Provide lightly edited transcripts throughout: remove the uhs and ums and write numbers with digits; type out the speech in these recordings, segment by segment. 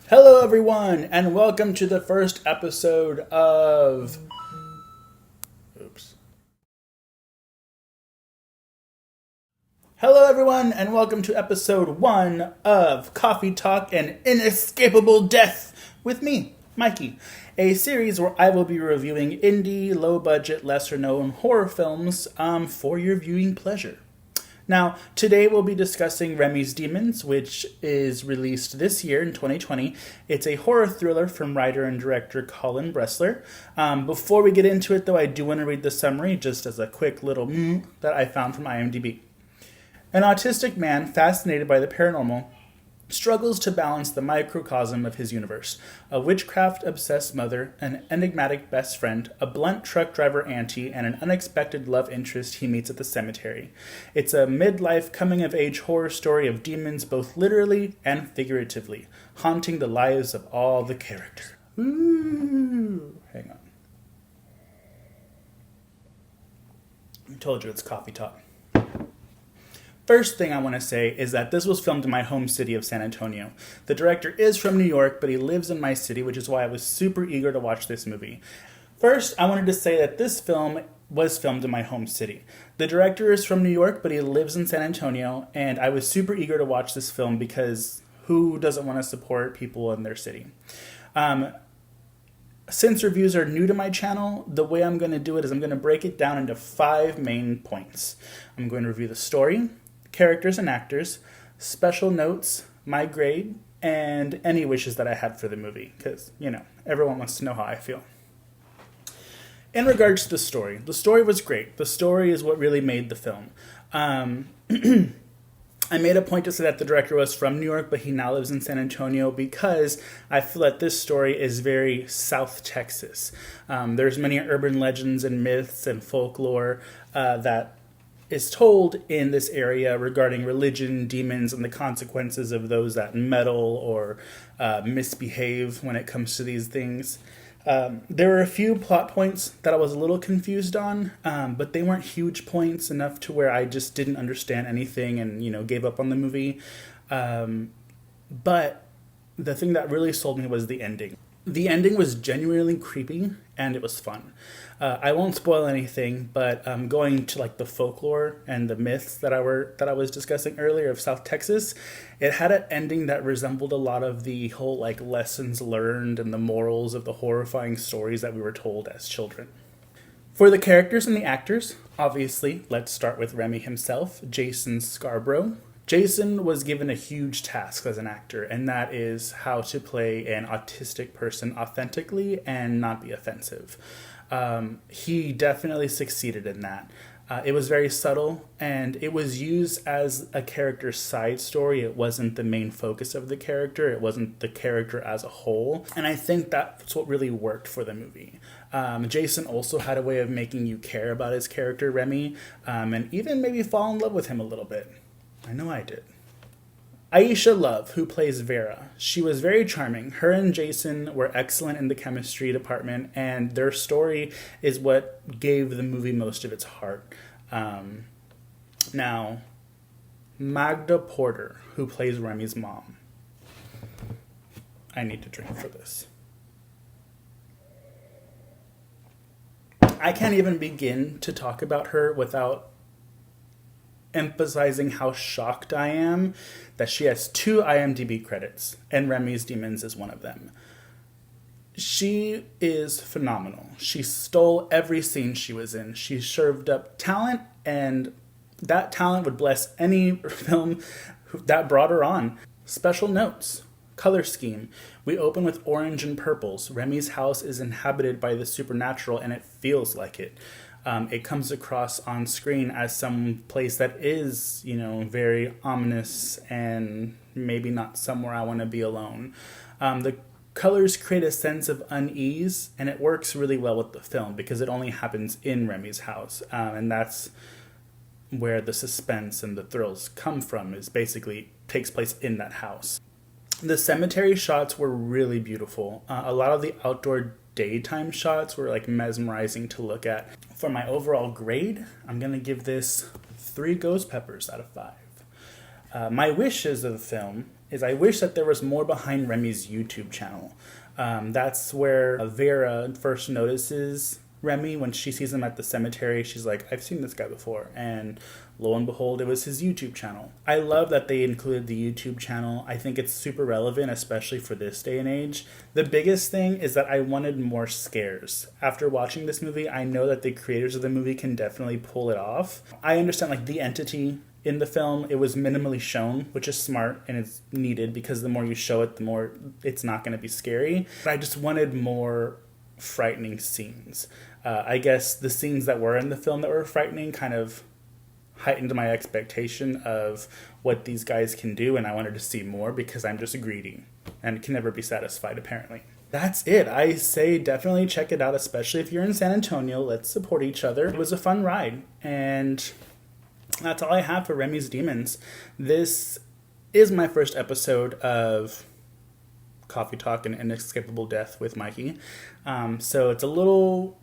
Hello, everyone, and welcome to the first episode of. Oops. Hello, everyone, and welcome to episode 1 of Coffee Talk and Inescapable Death with me, Mikey, a series where I will be reviewing indie, low-budget, lesser-known horror films for your viewing pleasure. Now, today we'll be discussing Remy's Demons, which is released this year in 2020. It's a horror thriller from writer and director Colin Bressler. Before we get into it, though, I do want to read the summary just as a quick little that I found from IMDb. An autistic man fascinated by the paranormal struggles to balance the microcosm of his universe. A witchcraft-obsessed mother, an enigmatic best friend, a blunt truck driver auntie, and an unexpected love interest he meets at the cemetery. It's a midlife coming-of-age horror story of demons both literally and figuratively, haunting the lives of all the characters. Ooh. Hang on. I told you it's coffee talk. First thing I want to say is that this was filmed in my home city of San Antonio. The director is from New York, but he lives in my city, which is why I was super eager to watch this movie. First, I wanted to say that this film was filmed in my home city. The director is from New York, but he lives in San Antonio, and I was super eager to watch this film because who doesn't want to support people in their city? Since reviews are new to my channel, the way I'm going to do it is I'm going to break it down into 5 main points. I'm going to review the story, characters and actors, special notes, my grade, and any wishes that I had for the movie, because, everyone wants to know how I feel. In regards to the story was great. The story is what really made the film. I made a point to say that the director was from New York, but he now lives in San Antonio because I feel that this story is very South Texas. There's many urban legends and myths and folklore that is told in this area regarding religion, demons, and the consequences of those that meddle or misbehave when it comes to these things. There were a few plot points that I was a little confused on, but they weren't huge points enough to where I just didn't understand anything and, gave up on the movie. But the thing that really sold me was the ending. The ending was genuinely creepy, and it was fun. I won't spoil anything, but going to the folklore and the myths that I was discussing earlier of South Texas, it had an ending that resembled a lot of the whole lessons learned and the morals of the horrifying stories that we were told as children. For the characters and the actors, obviously, let's start with Remy himself, Jason Scarborough. Jason was given a huge task as an actor, and that is how to play an autistic person authentically and not be offensive. He definitely succeeded in that. It was very subtle, and it was used as a character's side story. It wasn't the main focus of the character. It wasn't the character as a whole. And I think that's what really worked for the movie. Jason also had a way of making you care about his character, Remy, and even maybe fall in love with him a little bit. I know I did. Aisha Love, who plays Vera, she was very charming. Her and Jason were excellent in the chemistry department, and their story is what gave the movie most of its heart. Now, Magda Porter, who plays Remy's mom. I need to drink for this. I can't even begin to talk about her without emphasizing how shocked I am that she has 2 IMDb credits, and Remy's Demons is one of them. She is phenomenal. She stole every scene she was in. She served up talent, and that talent would bless any film that brought her on. Special notes. Color scheme. We open with orange and purples. Remy's house is inhabited by the supernatural, and it feels like it. It comes across on screen as some place that is, very ominous and maybe not somewhere I want to be alone. The colors create a sense of unease, and it works really well with the film because it only happens in Remy's house. And that's where the suspense and the thrills come from, is basically takes place in that house. The cemetery shots were really beautiful. A lot of the outdoor daytime shots were mesmerizing to look at. For my overall grade, I'm going to give this 3 ghost peppers out of 5. My wishes of the film is I wish that there was more behind Remy's YouTube channel. That's where Vera first notices Remy when she sees him at the cemetery. She's like, I've seen this guy before. And lo and behold, it was his YouTube channel. I love that they included the YouTube channel. I think it's super relevant, especially for this day and age. The biggest thing is that I wanted more scares. After watching this movie, I know that the creators of the movie can definitely pull it off. I understand, like, the entity in the film, it was minimally shown, which is smart and it's needed because the more you show it, the more it's not going to be scary. But I just wanted more frightening scenes. I guess the scenes that were in the film that were frightening kind of heightened my expectation of what these guys can do, and I wanted to see more because I'm just greedy and can never be satisfied, apparently. That's it. I say definitely check it out, especially if you're in San Antonio. Let's support each other. It was a fun ride, and that's all I have for Remy's Demons. This is my first episode of Coffee Talk and Inescapable Death with Mikey. So it's a little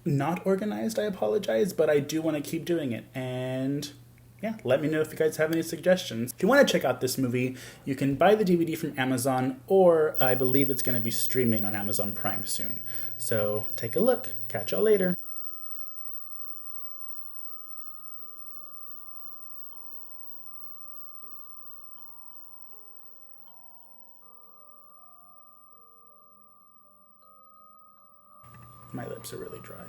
not organized, I apologize, but I do want to keep doing it. And yeah, let me know if you guys have any suggestions. If you want to check out this movie, you can buy the DVD from Amazon, or I believe it's going to be streaming on Amazon Prime soon. So take a look. Catch y'all later. My lips are really dry.